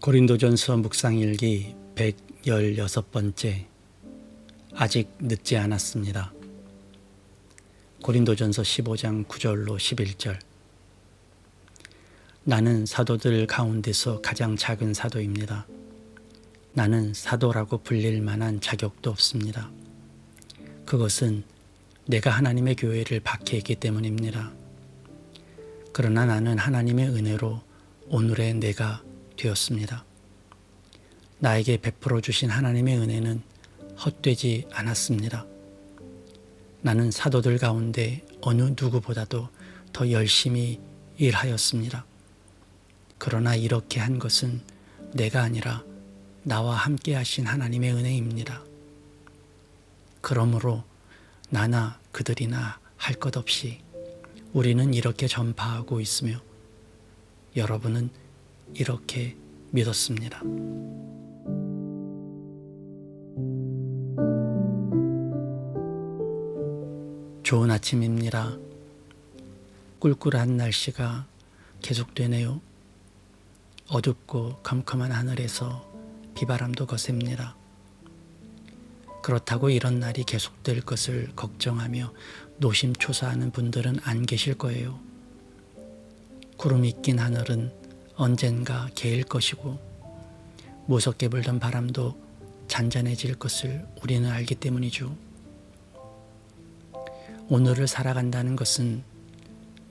고린도전서 묵상일기 116번째. 아직 늦지 않았습니다. 고린도전서 15장 9절로 11절. 나는 사도들 가운데서 가장 작은 사도입니다. 나는 사도라고 불릴 만한 자격도 없습니다. 그것은 내가 하나님의 교회를 박해했기 때문입니다. 그러나 나는 하나님의 은혜로 오늘의 내가 되었습니다. 나에게 베풀어 주신 하나님의 은혜는 헛되지 않았습니다. 나는 사도들 가운데 어느 누구보다도 더 열심히 일하였습니다. 그러나 이렇게 한 것은 내가 아니라 나와 함께 하신 하나님의 은혜입니다. 그러므로 나나 그들이나 할 것 없이 우리는 이렇게 전파하고 있으며 여러분은 이렇게 믿었습니다. 좋은 아침입니다. 꿀꿀한 날씨가 계속되네요. 어둡고 컴컴한 하늘에서 비바람도 거셉니다. 그렇다고 이런 날이 계속될 것을 걱정하며 노심초사하는 분들은 안 계실 거예요. 구름이 낀 하늘은 언젠가 개일 것이고 무섭게 불던 바람도 잔잔해질 것을 우리는 알기 때문이죠. 오늘을 살아간다는 것은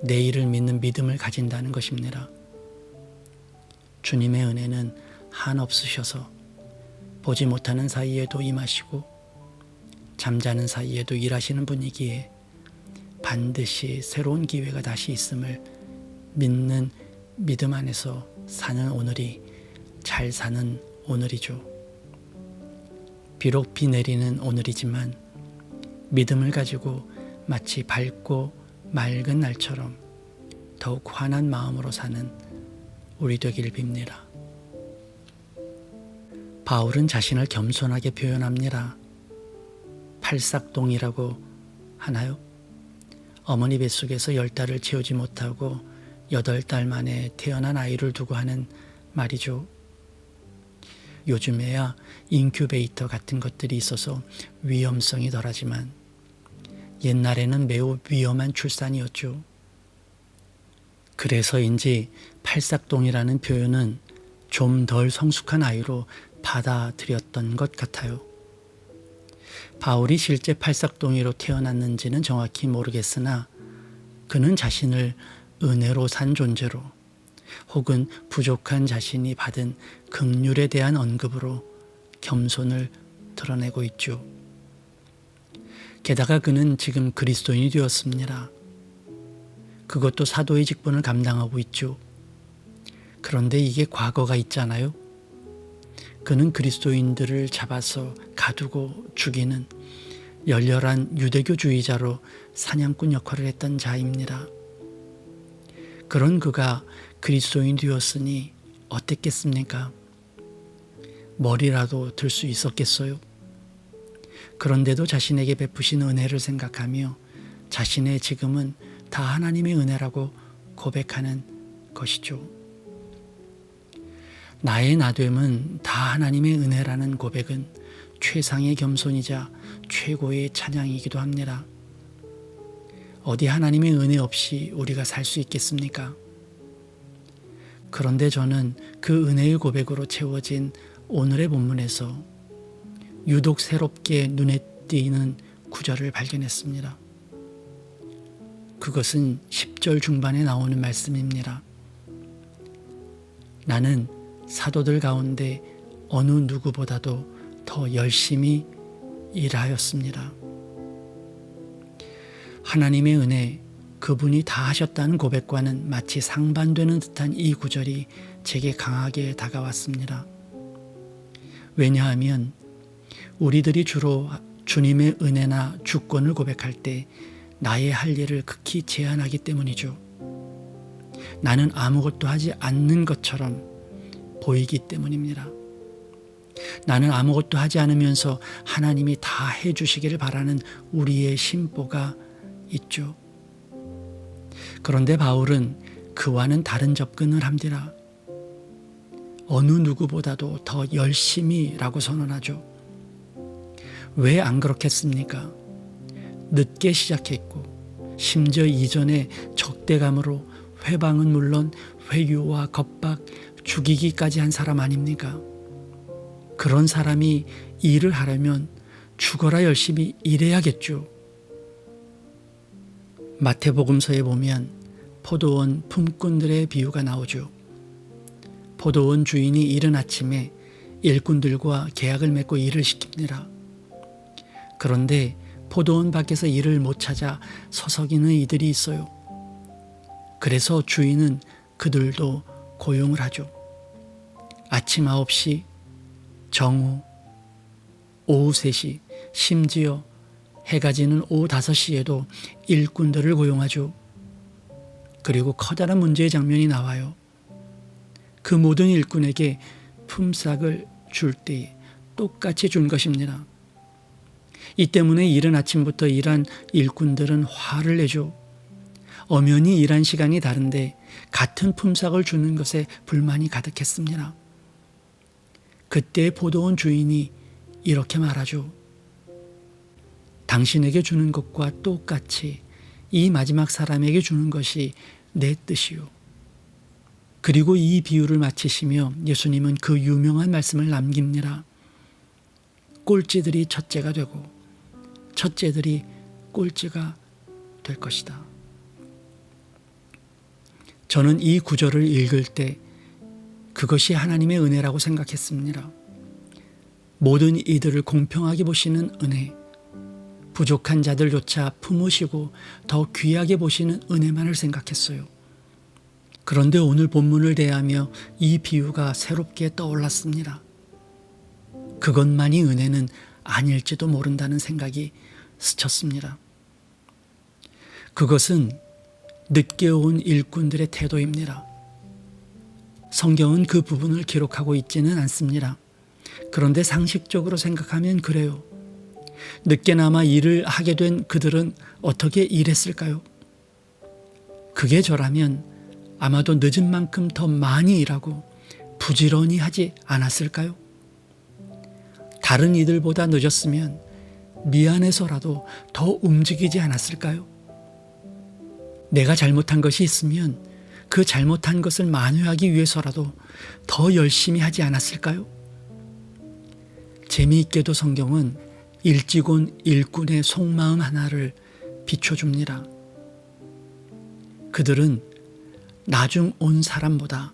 내일을 믿는 믿음을 가진다는 것입니다. 주님의 은혜는 한없으셔서 보지 못하는 사이에도 임하시고 잠자는 사이에도 일하시는 분이기에 반드시 새로운 기회가 다시 있음을 믿는 믿음 안에서 사는 오늘이 잘 사는 오늘이죠. 비록 비 내리는 오늘이지만 믿음을 가지고 마치 밝고 맑은 날처럼 더욱 환한 마음으로 사는 우리 되기를 빕니다. 바울은 자신을 겸손하게 표현합니다. 팔싹동이라고 하나요? 어머니 뱃속에서 10달을 채우지 못하고 8달 만에 태어난 아이를 두고 하는 말이죠. 요즘에야 인큐베이터 같은 것들이 있어서 위험성이 덜하지만 옛날에는 매우 위험한 출산이었죠. 그래서인지 팔싹동이라는 표현은 좀 덜 성숙한 아이로 받아들였던 것 같아요. 바울이 실제 팔싹동이로 태어났는지는 정확히 모르겠으나 그는 자신을 은혜로 산 존재로 혹은 부족한 자신이 받은 긍휼에 대한 언급으로 겸손을 드러내고 있죠. 게다가 그는 지금 그리스도인이 되었습니다. 그것도 사도의 직분을 감당하고 있죠. 그런데 이게 과거가 있잖아요. 그는 그리스도인들을 잡아서 가두고 죽이는 열렬한 유대교주의자로 사냥꾼 역할을 했던 자입니다. 그런 그가 그리스도인이 되었으니 어땠겠습니까? 머리라도 들 수 있었겠어요? 그런데도 자신에게 베푸신 은혜를 생각하며 자신의 지금은 다 하나님의 은혜라고 고백하는 것이죠. 나의 나됨은 다 하나님의 은혜라는 고백은 최상의 겸손이자 최고의 찬양이기도 합니다. 어디 하나님의 은혜 없이 우리가 살 수 있겠습니까? 그런데 저는 그 은혜의 고백으로 채워진 오늘의 본문에서 유독 새롭게 눈에 띄는 구절을 발견했습니다. 그것은 10절 중반에 나오는 말씀입니다. 나는 사도들 가운데 어느 누구보다도 더 열심히 일하였습니다. 하나님의 은혜, 그분이 다 하셨다는 고백과는 마치 상반되는 듯한 이 구절이 제게 강하게 다가왔습니다. 왜냐하면 우리들이 주로 주님의 은혜나 주권을 고백할 때 나의 할 일을 극히 제한하기 때문이죠. 나는 아무것도 하지 않는 것처럼 보이기 때문입니다. 나는 아무것도 하지 않으면서 하나님이 다 해주시기를 바라는 우리의 심보가 있죠. 그런데 바울은 그와는 다른 접근을 합니다. 어느 누구보다도 더 열심히라고 선언하죠. 왜 안 그렇겠습니까? 늦게 시작했고 심지어 이전에 적대감으로 회방은 물론 회유와 겁박, 죽이기까지 한 사람 아닙니까? 그런 사람이 일을 하려면 죽어라 열심히 일해야겠죠. 마태복음서에 보면 포도원 품꾼들의 비유가 나오죠. 포도원 주인이 이른 아침에 일꾼들과 계약을 맺고 일을 시킵니다. 그런데 포도원 밖에서 일을 못 찾아 서성이는 이들이 있어요. 그래서 주인은 그들도 고용을 하죠. 아침 9시, 정오, 오후 3시, 심지어 해가 지는 오후 5시에도 일꾼들을 고용하죠. 그리고 커다란 문제의 장면이 나와요. 그 모든 일꾼에게 품삯을 줄 때 똑같이 준 것입니다. 이 때문에 이른 아침부터 일한 일꾼들은 화를 내죠. 엄연히 일한 시간이 다른데 같은 품삯을 주는 것에 불만이 가득했습니다. 그때 포도원 주인이 이렇게 말하죠. 당신에게 주는 것과 똑같이 이 마지막 사람에게 주는 것이 내 뜻이요. 그리고 이 비유를 마치시며 예수님은 그 유명한 말씀을 남깁니다. 꼴찌들이 첫째가 되고 첫째들이 꼴찌가 될 것이다. 저는 이 구절을 읽을 때 그것이 하나님의 은혜라고 생각했습니다. 모든 이들을 공평하게 보시는 은혜, 부족한 자들조차 품으시고 더 귀하게 보시는 은혜만을 생각했어요. 그런데 오늘 본문을 대하며 이 비유가 새롭게 떠올랐습니다. 그것만이 은혜는 아닐지도 모른다는 생각이 스쳤습니다. 그것은 늦게 온 일꾼들의 태도입니다. 성경은 그 부분을 기록하고 있지는 않습니다. 그런데 상식적으로 생각하면 그래요. 늦게나마 일을 하게 된 그들은 어떻게 일했을까요? 그게 저라면 아마도 늦은 만큼 더 많이 일하고 부지런히 하지 않았을까요? 다른 이들보다 늦었으면 미안해서라도 더 움직이지 않았을까요? 내가 잘못한 것이 있으면 그 잘못한 것을 만회하기 위해서라도 더 열심히 하지 않았을까요? 재미있게도 성경은 일찍 온 일꾼의 속마음 하나를 비춰줍니다. 그들은 나중 온 사람보다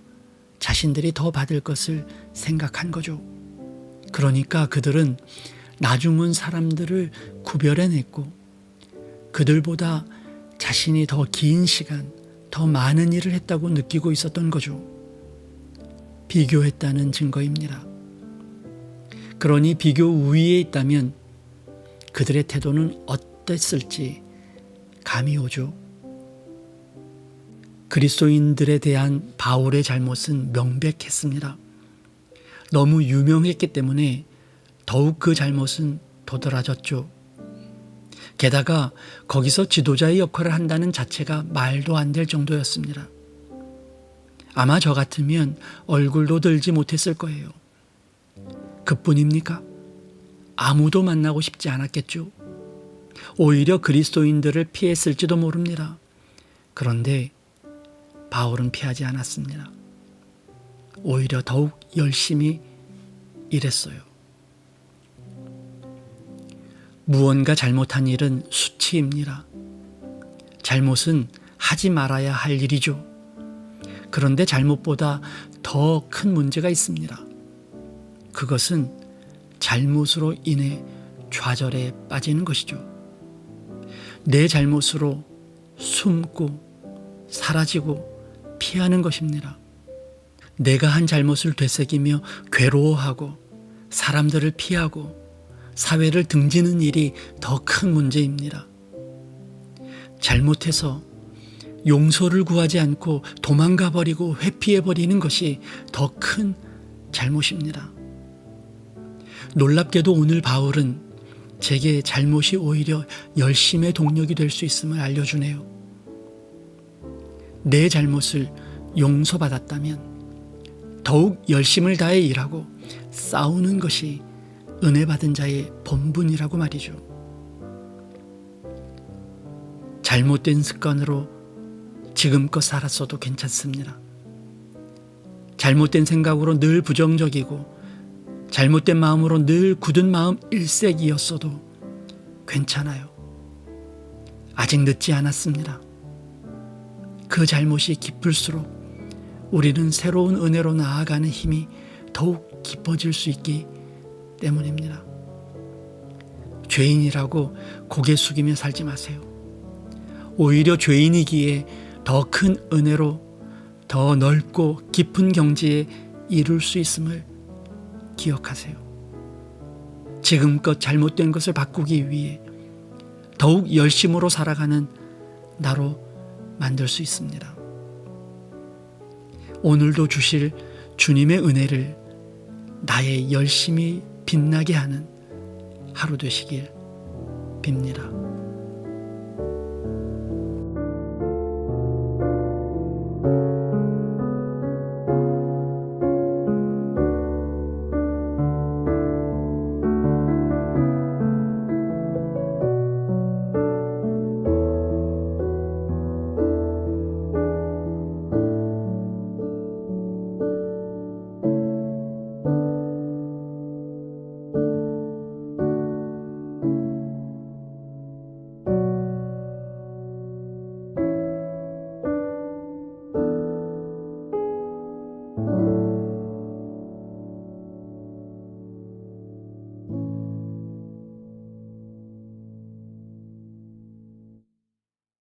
자신들이 더 받을 것을 생각한 거죠. 그러니까 그들은 나중 온 사람들을 구별해냈고 그들보다 자신이 더 긴 시간, 더 많은 일을 했다고 느끼고 있었던 거죠. 비교했다는 증거입니다. 그러니 비교 우위에 있다면 그들의 태도는 어땠을지 감이 오죠. 그리스도인들에 대한 바울의 잘못은 명백했습니다. 너무 유명했기 때문에 더욱 그 잘못은 도드라졌죠. 게다가 거기서 지도자의 역할을 한다는 자체가 말도 안 될 정도였습니다. 아마 저 같으면 얼굴도 들지 못했을 거예요. 그뿐입니까? 아무도 만나고 싶지 않았겠죠. 오히려 그리스도인들을 피했을지도 모릅니다. 그런데 바울은 피하지 않았습니다. 오히려 더욱 열심히 일했어요. 무언가 잘못한 일은 수치입니다. 잘못은 하지 말아야 할 일이죠. 그런데 잘못보다 더 큰 문제가 있습니다. 그것은 잘못으로 인해 좌절에 빠지는 것이죠. 내 잘못으로 숨고 사라지고 피하는 것입니다. 내가 한 잘못을 되새기며 괴로워하고 사람들을 피하고 사회를 등지는 일이 더 큰 문제입니다. 잘못해서 용서를 구하지 않고 도망가 버리고 회피해 버리는 것이 더 큰 잘못입니다. 놀랍게도 오늘 바울은 제게 잘못이 오히려 열심의 동력이 될 수 있음을 알려주네요. 내 잘못을 용서받았다면 더욱 열심을 다해 일하고 싸우는 것이 은혜 받은 자의 본분이라고 말이죠. 잘못된 습관으로 지금껏 살았어도 괜찮습니다. 잘못된 생각으로 늘 부정적이고 잘못된 마음으로 늘 굳은 마음 일색이었어도 괜찮아요. 아직 늦지 않았습니다. 그 잘못이 깊을수록 우리는 새로운 은혜로 나아가는 힘이 더욱 깊어질 수 있기 때문입니다. 죄인이라고 고개 숙이며 살지 마세요. 오히려 죄인이기에 더 큰 은혜로 더 넓고 깊은 경지에 이룰 수 있음을 기억하세요. 지금껏 잘못된 것을 바꾸기 위해 더욱 열심으로 살아가는 나로 만들 수 있습니다. 오늘도 주실 주님의 은혜를 나의 열심이 빛나게 하는 하루 되시길 빕니다.